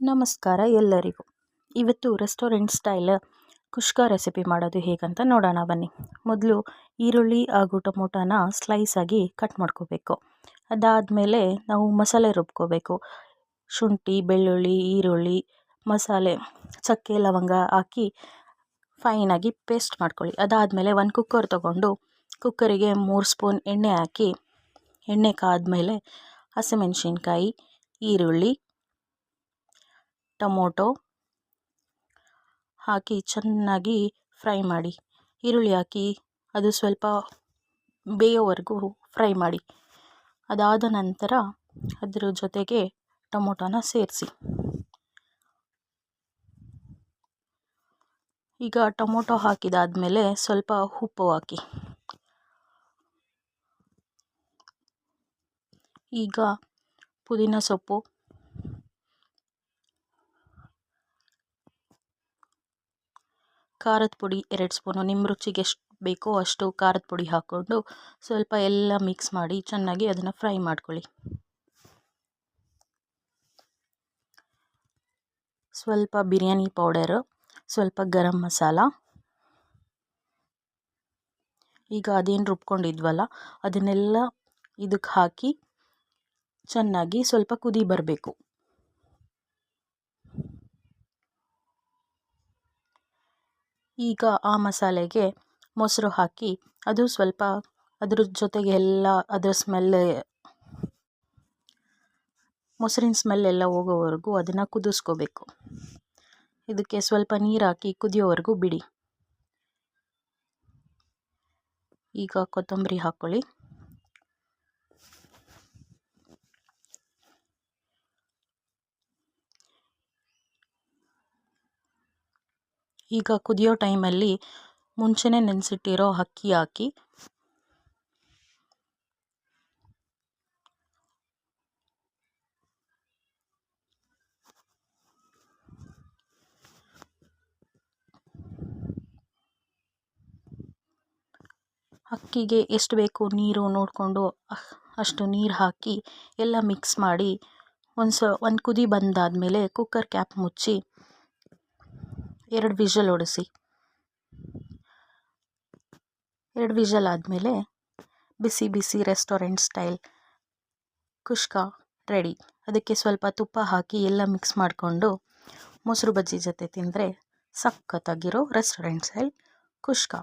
ನಮಸ್ಕಾರ ಎಲ್ಲರಿಗೂ. ಇವತ್ತು ರೆಸ್ಟೋರೆಂಟ್ ಸ್ಟೈಲ್ ಕುಷ್ಕ ರೆಸಿಪಿ ಮಾಡೋದು ಹೇಗಂತ ನೋಡೋಣ ಬನ್ನಿ. ಮೊದಲು ಈರುಳ್ಳಿ ಹಾಗೂ ಟೊಮೊಟೊನ ಸ್ಲೈಸಾಗಿ ಕಟ್ ಮಾಡ್ಕೋಬೇಕು. ಅದಾದಮೇಲೆ ನಾವು ಮಸಾಲೆ ರುಬ್ಕೋಬೇಕು. ಶುಂಠಿ, ಬೆಳ್ಳುಳ್ಳಿ, ಈರುಳ್ಳಿ, ಮಸಾಲೆ, ಚಕ್ಕೆ, ಲವಂಗ ಹಾಕಿ ಫೈನಾಗಿ ಪೇಸ್ಟ್ ಮಾಡ್ಕೊಳ್ಳಿ. ಅದಾದಮೇಲೆ ಒಂದು ಕುಕ್ಕರ್ ತೊಗೊಂಡು ಕುಕ್ಕರಿಗೆ 3 ಸ್ಪೂನ್ ಎಣ್ಣೆ ಹಾಕಿ, ಎಣ್ಣೆ ಕಾದ್ಮೇಲೆ ಹಸಿಮೆಣಸಿನ್ಕಾಯಿ, ಈರುಳ್ಳಿ, ಟೊಮೊಟೊ ಹಾಕಿ ಚೆನ್ನಾಗಿ ಫ್ರೈ ಮಾಡಿ. ಈರುಳ್ಳಿ ಹಾಕಿ ಅದು ಸ್ವಲ್ಪ ಬೇಯೋವರೆಗೂ ಫ್ರೈ ಮಾಡಿ. ಅದಾದ ನಂತರ ಅದರ ಜೊತೆಗೆ ಟೊಮೊಟೊನ ಸೇರಿಸಿ. ಈಗ ಟೊಮೊಟೊ ಹಾಕಿದಾದಮೇಲೆ ಸ್ವಲ್ಪ ಉಪ್ಪು ಹಾಕಿ. ಈಗ ಪುದೀನ ಸೊಪ್ಪು, ಖಾರದ ಪುಡಿ 2 ಸ್ಪೂನು, ನಿಮ್ಮ ರುಚಿಗೆ ಎಷ್ಟು ಬೇಕೋ ಅಷ್ಟು ಖಾರದ ಪುಡಿ ಹಾಕ್ಕೊಂಡು ಸ್ವಲ್ಪ ಎಲ್ಲ ಮಿಕ್ಸ್ ಮಾಡಿ ಚೆನ್ನಾಗಿ ಅದನ್ನು ಫ್ರೈ ಮಾಡ್ಕೊಳ್ಳಿ. ಸ್ವಲ್ಪ ಬಿರಿಯಾನಿ ಪೌಡರು, ಸ್ವಲ್ಪ ಗರಂ ಮಸಾಲ, ಈಗ ಅದೇನು ರುಬ್ಕೊಂಡಿದ್ವಲ್ಲ ಅದನ್ನೆಲ್ಲ ಇದಕ್ಕೆ ಹಾಕಿ ಚೆನ್ನಾಗಿ ಸ್ವಲ್ಪ ಕುದಿ ಬರಬೇಕು. ಈಗ ಆ ಮಸಾಲೆಗೆ ಮೊಸರು ಹಾಕಿ ಅದು ಸ್ವಲ್ಪ ಅದ್ರ ಜೊತೆಗೆ ಎಲ್ಲ ಅದರ ಮೊಸರಿನ ಸ್ಮೆಲ್ ಎಲ್ಲ ಹೋಗೋವರೆಗೂ ಅದನ್ನು ಕುದಿಸ್ಕೋಬೇಕು. ಇದಕ್ಕೆ ಸ್ವಲ್ಪ ನೀರು ಹಾಕಿ ಕುದಿಯೋವರೆಗೂ ಬಿಡಿ. ಈಗ ಕೊತ್ತಂಬರಿ ಹಾಕ್ಕೊಳ್ಳಿ. ಈಗ ಕುದಿಯೋ ಟೈಮಲ್ಲಿ ಮುಂಚೆನೇ ನೆನೆಸಿಟ್ಟಿರೋ ಅಕ್ಕಿ ಹಾಕಿ ಅಕ್ಕಿಗೆ ಎಷ್ಟು ಬೇಕು ನೀರು ನೋಡಿಕೊಂಡು ಅಷ್ಟು ನೀರು ಹಾಕಿ ಎಲ್ಲ ಮಿಕ್ಸ್ ಮಾಡಿ ಒಂದು ಕುದಿ ಬಂದಾದಮೇಲೆ ಕುಕ್ಕರ್ ಕ್ಯಾಪ್ ಮುಚ್ಚಿ 2 ವಿಷಲ್ ಹೊಡಿಸಿ. 2 ವಿಷಲ್ ಆದಮೇಲೆ ಬಿಸಿ ಬಿಸಿ ರೆಸ್ಟೋರೆಂಟ್ ಸ್ಟೈಲ್ ಕುಷ್ಕ ರೆಡಿ. ಅದಕ್ಕೆ ಸ್ವಲ್ಪ ತುಪ್ಪ ಹಾಕಿ ಎಲ್ಲ ಮಿಕ್ಸ್ ಮಾಡಿಕೊಂಡು ಮೊಸರು ಬಜ್ಜಿ ಜೊತೆ ತಿಂದರೆ ಸಖತ್ತಾಗಿರೋ ರೆಸ್ಟೋರೆಂಟ್ ಸ್ಟೈಲ್ ಕುಷ್ಕ.